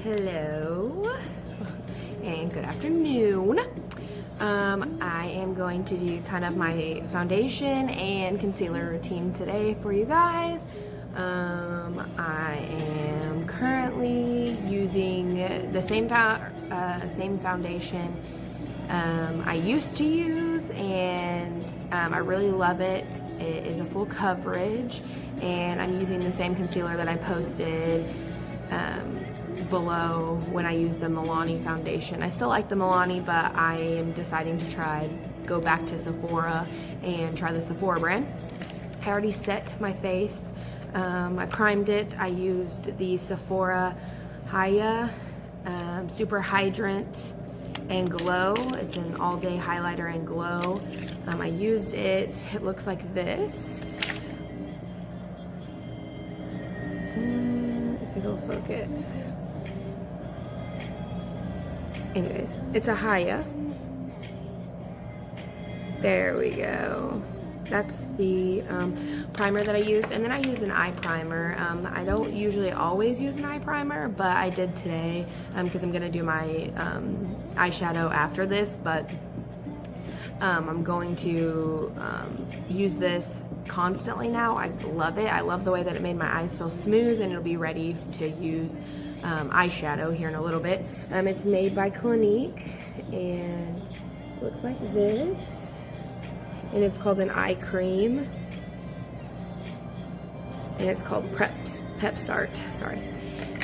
Hello and good afternoon. I am going to do kind of my foundation and concealer routine today for you guys. I am currently using the same foundation I used to use, and I really love it. It is a full coverage, and I'm using the same concealer that I posted below when I used the Milani foundation. I still like the Milani, but I am deciding to go back to Sephora and try the Sephora brand. I already set my face. I primed it. I used the Sephora Haya Super Hydrant and Glow. It's an all-day highlighter and glow. I used it. It looks like this. If it'll focus. Anyways, it's a Haya. There we go. That's the primer that I used, and then I used an eye primer. I don't usually always use an eye primer, but I did today because I'm gonna do my eyeshadow after this, but I'm going to use this constantly now. I love it. I love the way that it made my eyes feel smooth, and it'll be ready to use eyeshadow here in a little bit. It's made by Clinique, and it looks like this. And it's called an eye cream, and it's called Pep Start, sorry.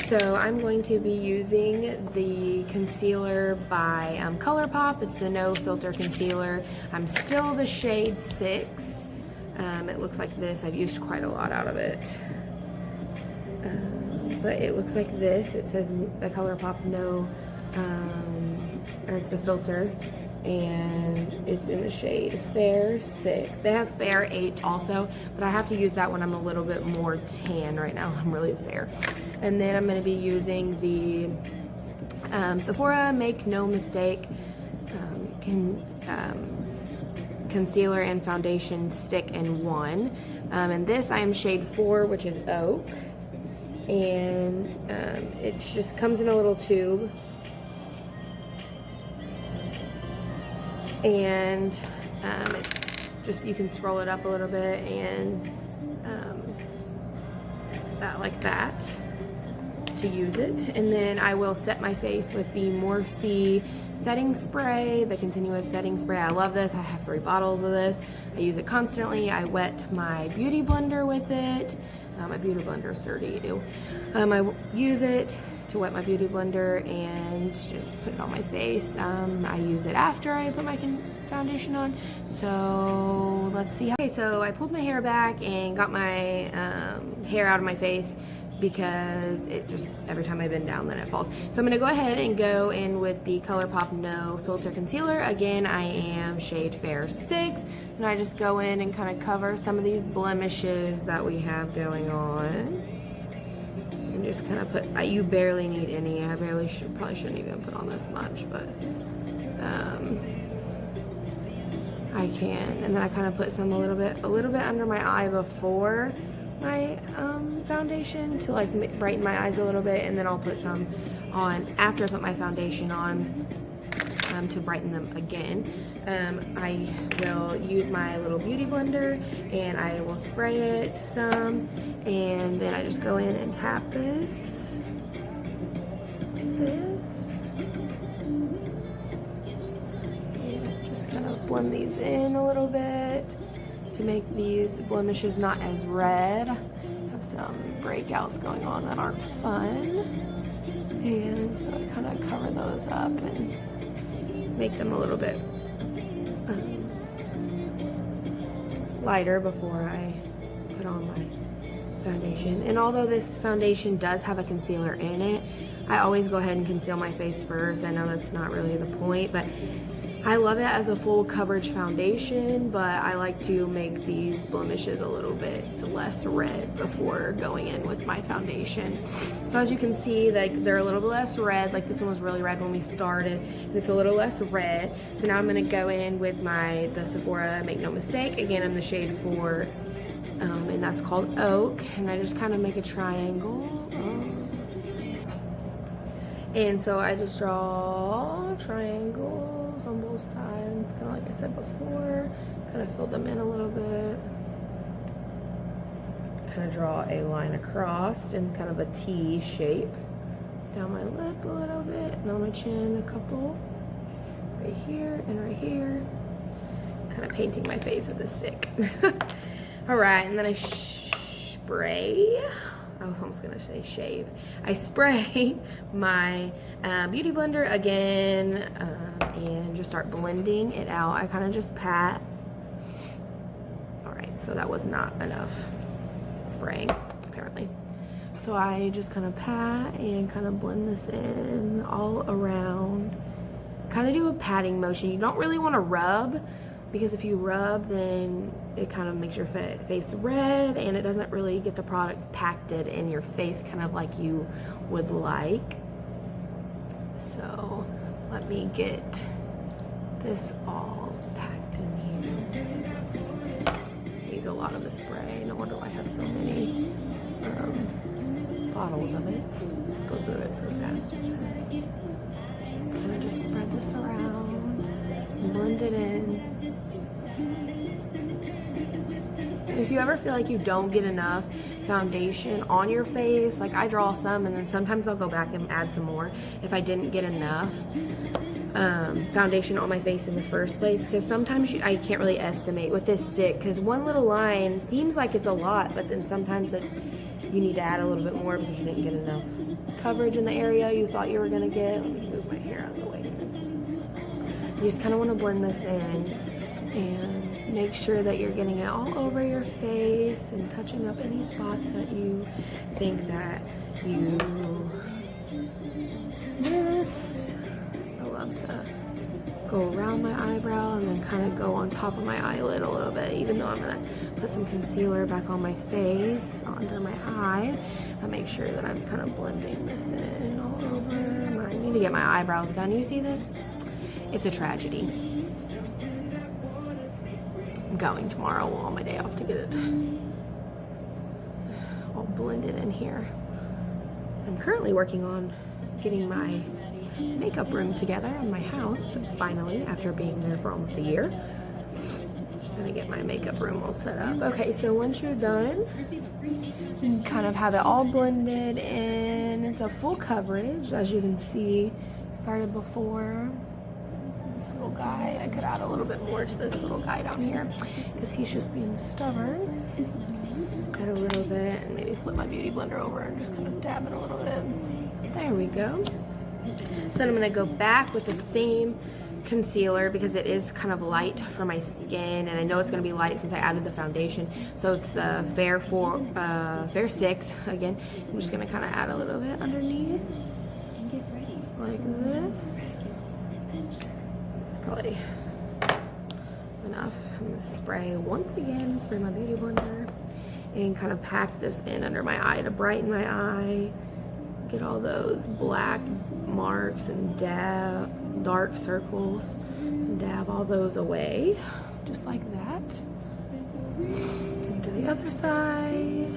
So I'm going to be using the concealer by Colourpop. It's the No Filter Concealer. I'm still the shade 6. It looks like this. I've used quite a lot out of it. But it looks like this. It says the Colourpop No, or it's a filter. And it's in the shade Fair 6. They have Fair 8 also, but I have to use that when I'm a little bit more tan. Right now I'm really fair. And then I'm going to be using the Sephora Make No Mistake concealer and foundation stick in one. And this I am shade 4, which is Oak, and it just comes in a little tube. And it's just, you can scroll it up a little bit, and that like that to use it. And then I will set my face with the Morphe setting spray, the continuous setting spray. I love this. I have 3 bottles of this. I use it constantly. I wet my beauty blender with it. My beauty blender is dirty, ew. I use it to wet my beauty blender and just put it on my face. I use it after I put my foundation on. So let's see. Okay, so I pulled my hair back and got my hair out of my face because it just, every time I bend down then it falls. So I'm gonna go ahead and go in with the Colourpop No Filter Concealer. Again, I am shade Fair 6, and I just go in and kind of cover some of these blemishes that we have going on. And just kind of put, you barely need any. I probably shouldn't even put on this much, but I can. And then I kind of put some a little bit under my eye before my foundation to like brighten my eyes a little bit, and then I'll put some on after I put my foundation on to brighten them again. I will use my little beauty blender, and I will spray it some, and then I just go in and tap this, and just kind of blend these in a little bit to make these blemishes not as red. I have some breakouts going on that aren't fun, and so I kind of cover those up and make them a little bit lighter before I put on my foundation. And although this foundation does have a concealer in it, I always go ahead and conceal my face first. I know that's not really the point, but I love it as a full coverage foundation, but I like to make these blemishes a little bit less red before going in with my foundation. So as you can see, like, they're a little bit less red. Like, this one was really red when we started, and it's a little less red. So now I'm gonna go in with the Sephora Make No Mistake. Again, I'm the shade 4, and that's called Oak, and I just kind of make a triangle. And so I just draw triangles on both sides, kind of like I said before. Kind of fill them in a little bit. Kind of draw a line across in kind of a T shape. Down my lip a little bit, and on my chin a couple. Right here and right here. Kind of painting my face with a stick. Alright, and then I spray. I was almost gonna say shave. I spray my beauty blender again and just start blending it out. I kind of just pat. Alright, so that was not enough spraying, apparently. So I just kind of pat and kind of blend this in all around. Kind of do a patting motion. You don't really want to rub, because if you rub, then it kind of makes your face red and it doesn't really get the product packed in your face kind of like you would like. So let me get this all packed in here. I use a lot of the spray. No wonder why I have so many bottles of it. Go through it so fast. And just spread this around, blend it in. If you ever feel like you don't get enough foundation on your face, like I draw some and then sometimes I'll go back and add some more if I didn't get enough foundation on my face in the first place, because sometimes I can't really estimate with this stick, because one little line seems like it's a lot, but then sometimes that you need to add a little bit more because you didn't get enough coverage in the area you thought you were going to get. Let me move my hair out of the way. You just kind of want to blend this in and make sure that you're getting it all over your face and touching up any spots that you think that you missed. I love to go around my eyebrow and then kind of go on top of my eyelid a little bit, even though I'm going to put some concealer back on my face, under my eyes. I make sure that I'm kind of blending this in all over. I need to get my eyebrows done. You see this? It's a tragedy. I'm going tomorrow on my day off to get it all blended in here. I'm currently working on getting my makeup room together in my house, finally, after being there for almost a year. I'm gonna get my makeup room all set up. Okay, so once you're done, you kind of have it all blended in. It's a full coverage, as you can see, started before. This little guy, I could add a little bit more to this little guy down here because he's just being stubborn. Add a little bit and maybe flip my beauty blender over and just kind of dab it a little bit. There we go. So then I'm going to go back with the same concealer because it is kind of light for my skin, and I know it's going to be light since I added the foundation. So it's the Fair 6 again. I'm just going to kind of add a little bit underneath like this. It's probably enough. I'm going to spray once again, spray my beauty blender and kind of pack this in under my eye to brighten my eye. Get all those black marks and dab dark circles and dab all those away, just like that. And to the other side,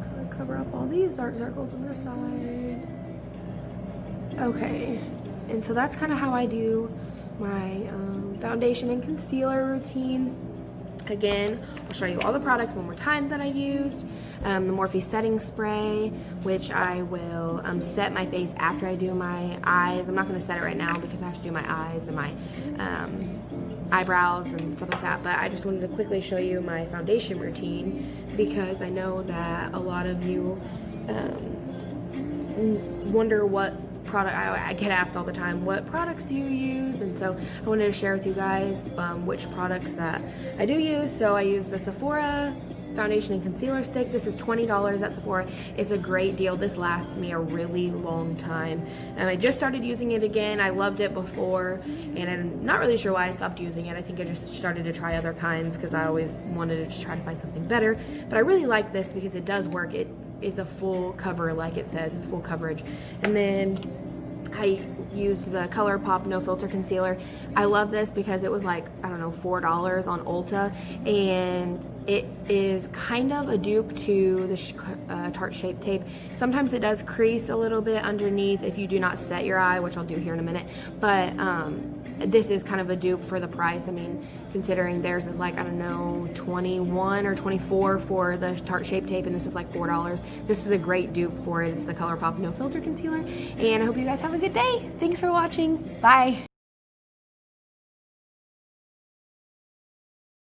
kind of cover up all these dark circles on this side. Okay, and so that's kind of how I do my foundation and concealer routine. Again, I'll show you all the products one more time that I used. The Morphe setting spray, which I will set my face after I do my eyes. I'm not going to set it right now because I have to do my eyes and my eyebrows and stuff like that, but I just wanted to quickly show you my foundation routine because I know that a lot of you wonder what product. I get asked all the time, what products do you use? And so I wanted to share with you guys which products that I do use. So I use the Sephora foundation and concealer stick. This is $20 at Sephora. It's a great deal. This lasts me a really long time, and I just started using it again. I loved it before, and I'm not really sure why I stopped using it. I think I just started to try other kinds because I always wanted to just try to find something better, but I really like this because it does work. It is a full cover, like it says, it's full coverage. And then I used the Colourpop No Filter Concealer. I love this because it was like, I don't know, $4 on Ulta, and it is kind of a dupe to the Tarte Shape Tape. Sometimes it does crease a little bit underneath if you do not set your eye, which I'll do here in a minute, but this is kind of a dupe for the price. I mean, considering theirs is like, I don't know, 21 or 24 for the Tarte Shape Tape, and this is like $4. This is a great dupe for it. It's the Colourpop No Filter Concealer, and I hope you guys have a good day. Thanks for watching. Bye.